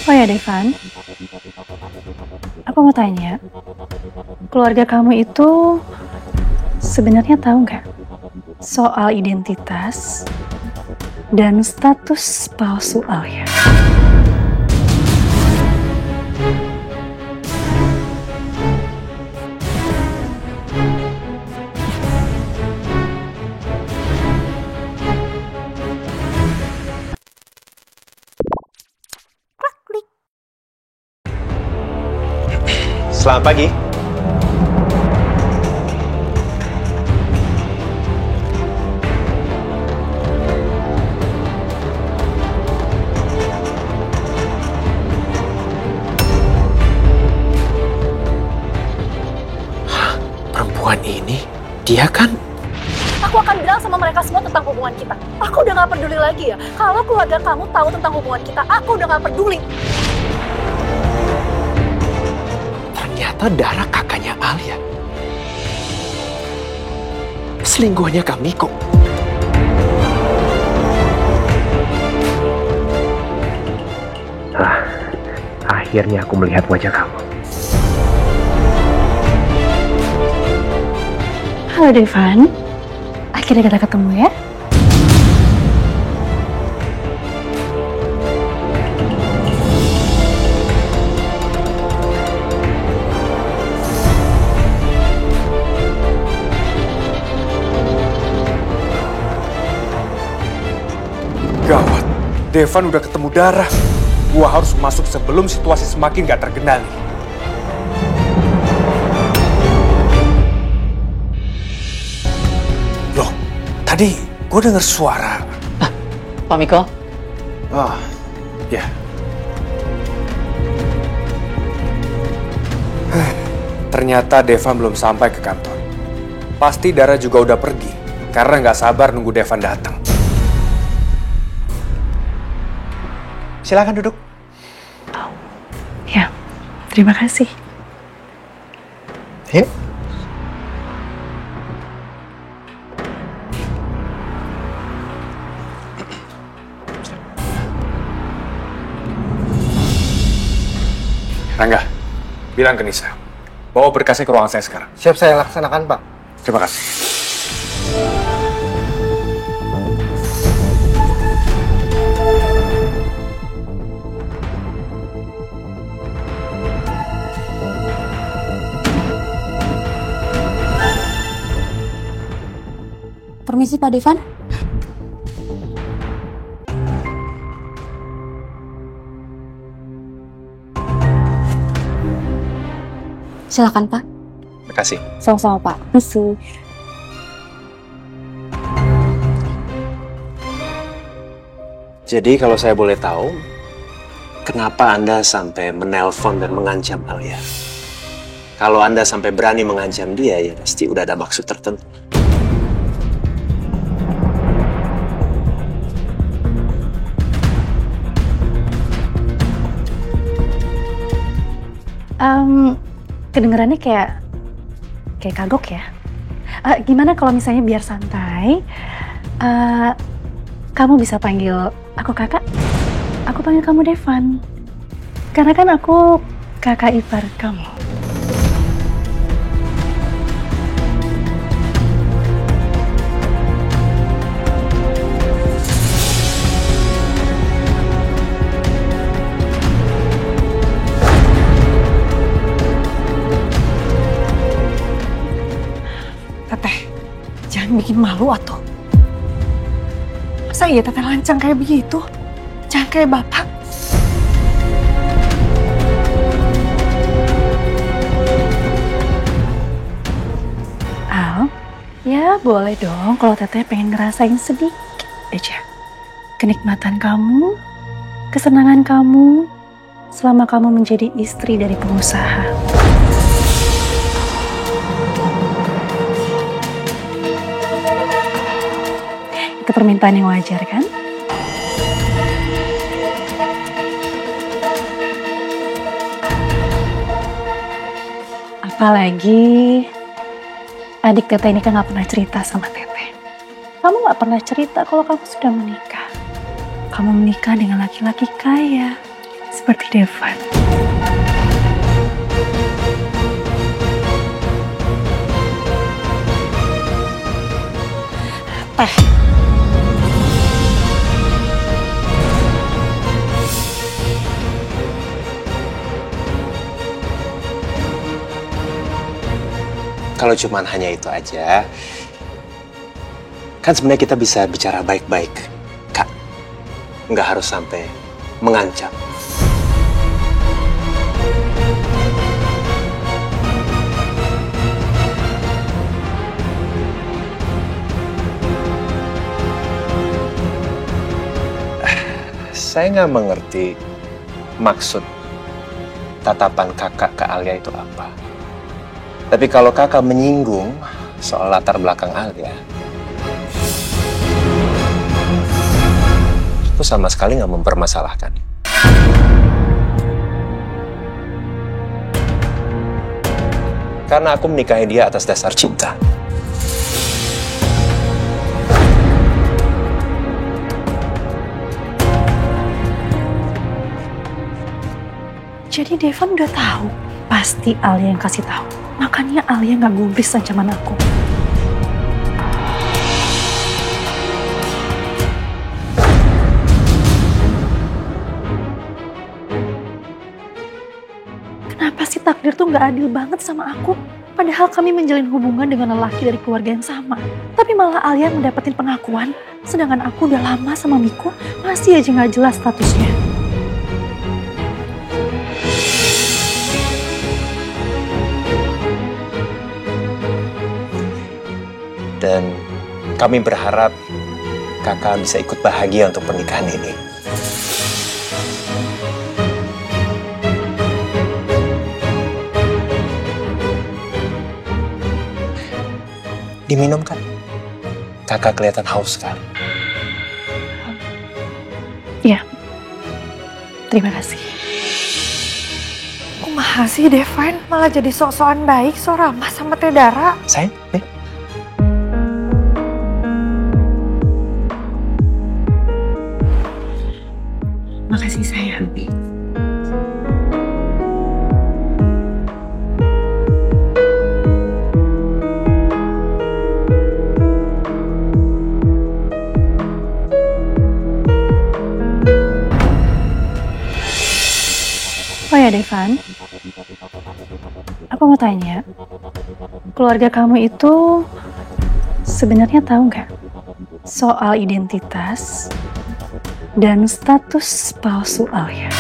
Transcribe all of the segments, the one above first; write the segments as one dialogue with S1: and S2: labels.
S1: Oh ya Devan, aku mau tanya, keluarga kamu itu sebenarnya tahu nggak soal identitas dan status palsu Alia?
S2: Selamat pagi. Hah, perempuan ini, dia kan?
S3: Aku akan bilang sama mereka semua tentang hubungan kita. Aku udah gak peduli lagi ya. Kalau keluarga kamu tahu tentang hubungan kita, aku udah gak peduli.
S2: Ternyata Dara kakaknya Alia. Selingkuhannya Kak Miko. Akhirnya aku melihat wajah kamu.
S1: Halo Devan, akhirnya kita ketemu ya.
S4: Gawat, Devan udah ketemu Dara. Gua harus masuk sebelum situasi semakin gak terkendali. Loh, tadi gua denger suara.
S5: Pak Miko?
S4: Oh, ya. Ternyata Devan belum sampai ke kantor. Pasti Dara juga udah pergi, karena gak sabar nunggu Devan datang. Silakan duduk.
S1: Ya, terima kasih.
S2: Yuk.
S4: Rangga, bilang ke Nisa, bawa berkasnya ke ruangan saya sekarang.
S6: Siap saya laksanakan, Pak.
S4: Terima kasih.
S3: Permisi Pak Devan. Silakan Pak.
S2: Terima kasih.
S3: Sama-sama Pak. Permisi.
S2: Jadi kalau saya boleh tahu, kenapa Anda sampai menelpon dan mengancam Alia? Kalau Anda sampai berani mengancam dia, ya pasti udah ada maksud tertentu.
S1: Kedengarannya kayak kagok ya. Gimana kalau misalnya biar santai, kamu bisa panggil aku kakak, aku panggil kamu Devan. Karena kan aku kakak ipar kamu. Teteh, jangan bikin malu atuh. Masa iya teteh lancang kayak begitu? Jangan kayak bapak. Al, ya boleh dong kalau teteh pengen ngerasain sedikit aja kenikmatan kamu, kesenangan kamu selama kamu menjadi istri dari pengusaha. Itu permintaan yang wajar kan? Apalagi adik teteh ini kan gak pernah cerita sama teteh. Kamu gak pernah cerita kalau kamu sudah menikah. Kamu menikah dengan laki-laki kaya, seperti Devan. Teh.
S2: Kalau cuman hanya itu aja, kan sebenarnya kita bisa bicara baik-baik, Kak. Nggak harus sampai mengancam. Saya nggak mengerti maksud tatapan kakak ke Alia itu apa. Tapi kalau kakak menyinggung soal latar belakang Alia, aku sama sekali nggak mempermasalahkan. Karena aku menikahi dia atas dasar cinta.
S1: Jadi Devan udah tahu, pasti Alia yang kasih tahu. Makanya Alia nggak gubris ancaman aku. Kenapa sih takdir tuh nggak adil banget sama aku? Padahal kami menjalin hubungan dengan lelaki dari keluarga yang sama. Tapi malah Alia mendapatkan pengakuan, sedangkan aku udah lama sama Miko, masih aja nggak jelas statusnya.
S2: Dan kami berharap kakak bisa ikut bahagia untuk pernikahan ini. Diminum kan? Kakak kelihatan haus sekali.
S1: Iya, terima kasih.
S3: Kumaha sih Devan, malah jadi sok-sokan baik, so ramah sama Teh Dara.
S2: Sayang, nih.
S1: Makasih sayang. Oh ya Devan, aku mau tanya, keluarga kamu itu sebenarnya tahu nggak soal identitas dan status palsu Alia?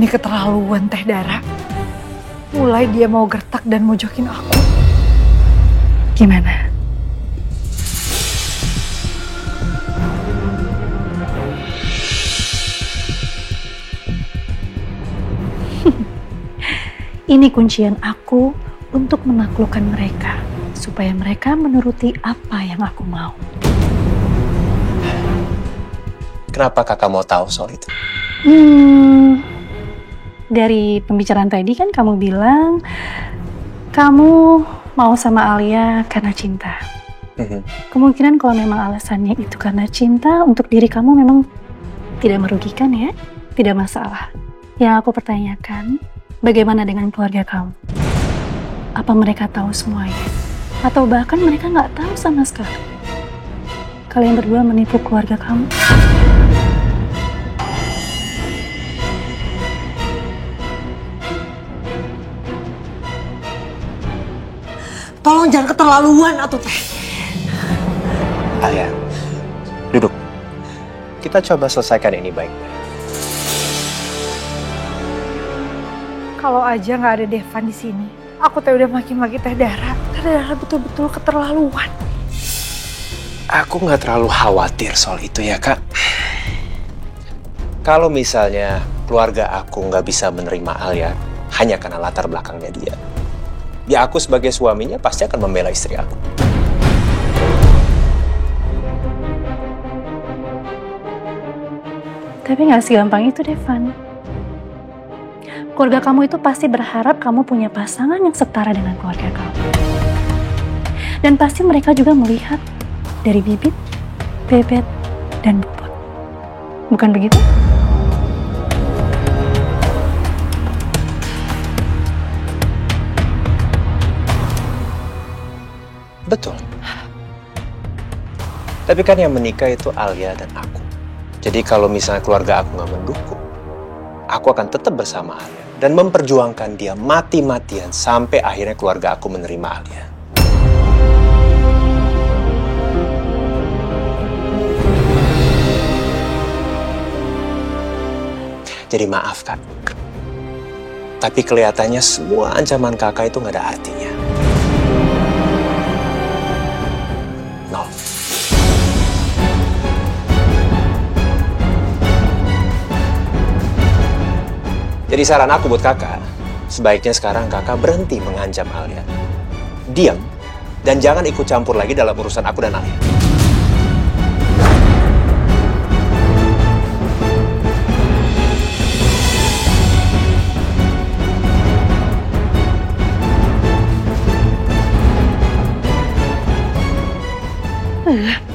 S3: Ini keterlaluan Teh Dara. Mulai dia mau gertak dan mojokin aku.
S1: Gimana? Ini kuncian aku untuk menaklukkan mereka, supaya mereka menuruti apa yang aku mau.
S2: Kenapa kakak mau tahu soal itu?
S1: Dari pembicaraan tadi kan kamu bilang kamu mau sama Alia karena cinta. Kemungkinan kalau memang alasannya itu karena cinta, untuk diri kamu memang tidak merugikan ya, tidak masalah. Yang aku pertanyakan, bagaimana dengan keluarga kamu? Apa mereka tahu semuanya? Atau bahkan mereka nggak tahu sama sekali? Kalian berdua menipu keluarga kamu.
S3: Tolong jangan keterlaluan atuh Teh.
S2: Alia, duduk. Kita coba selesaikan ini baik-baik.
S3: Kalau aja nggak ada Devan di sini, aku teh udah maki-maki Teh Dara. Teh Dara betul-betul keterlaluan.
S2: Aku nggak terlalu khawatir soal itu ya, Kak. Kalau misalnya keluarga aku nggak bisa menerima Alia hanya karena latar belakangnya dia, ya aku sebagai suaminya pasti akan membela istri aku.
S1: Tapi nggak segampang itu, Devan. Keluarga kamu itu pasti berharap kamu punya pasangan yang setara dengan keluarga kamu. Dan pasti mereka juga melihat dari bibit, bebet, dan bobot. Bukan begitu?
S2: Betul. Tapi kan yang menikah itu Alia dan aku. Jadi kalau misalnya keluarga aku nggak mendukung, aku akan tetap bersama Alia dan memperjuangkan dia mati-matian sampai akhirnya keluarga aku menerima Alia. Jadi maaf, Kak. Tapi kelihatannya semua ancaman kakak itu nggak ada artinya. No. Jadi saran aku buat kakak, sebaiknya sekarang kakak berhenti mengancam Alia. Diam, dan jangan ikut campur lagi dalam urusan aku dan Alia.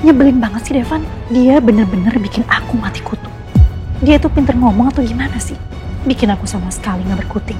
S1: Nyebelin banget sih Devan. Dia bener-bener bikin aku mati kutu. Dia tuh pinter ngomong atau gimana sih? Bikin aku sama sekali gak berkutik.